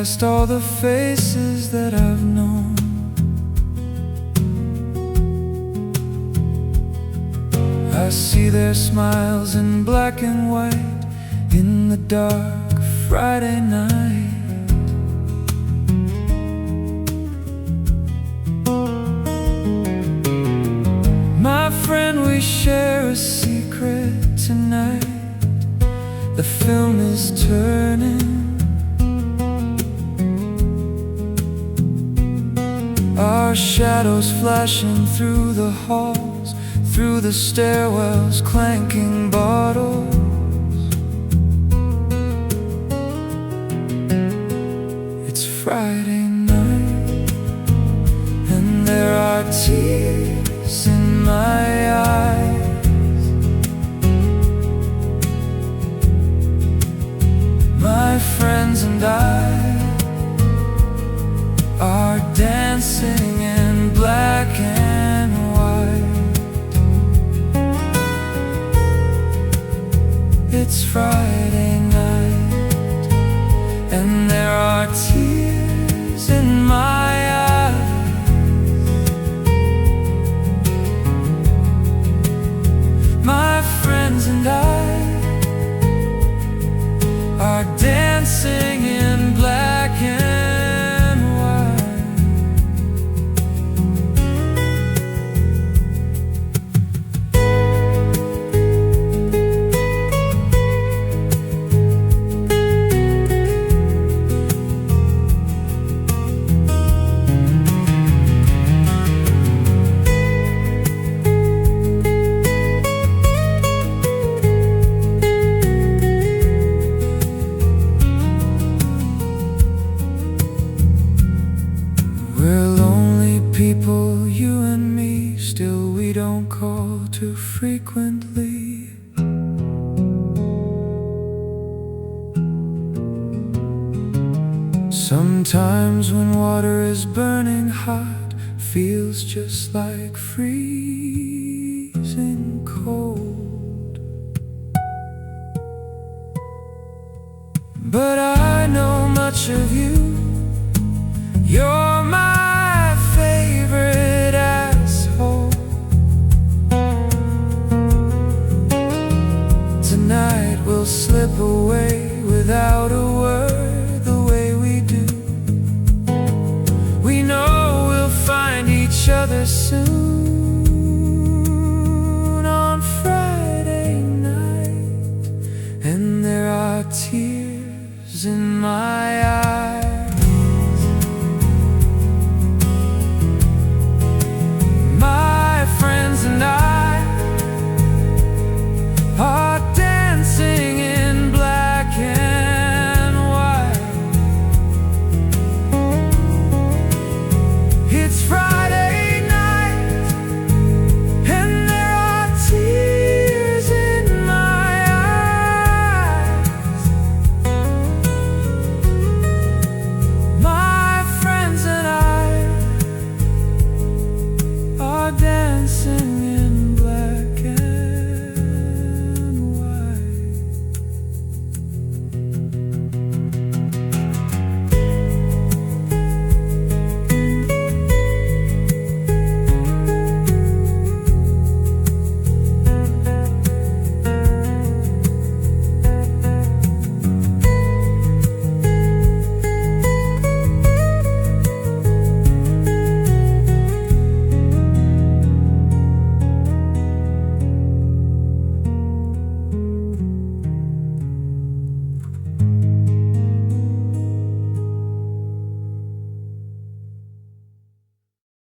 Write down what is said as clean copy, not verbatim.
past all the faces that I've known. I see their smiles in black and white in the dark Friday night. My friend, we share a secret tonight. The film is turning. Our shadows flashing through the halls, through the stairwells, clanking bottles. It's Friday night, and there are tears in my eyes. My friends and I are dancing in black and white. It's Friday night, and there are tears in my eyes. My friends and I are dancing in black and people, you and me, still we don't call too frequently. Sometimes when water is burning hot, feels just like freezing cold. But I know much of you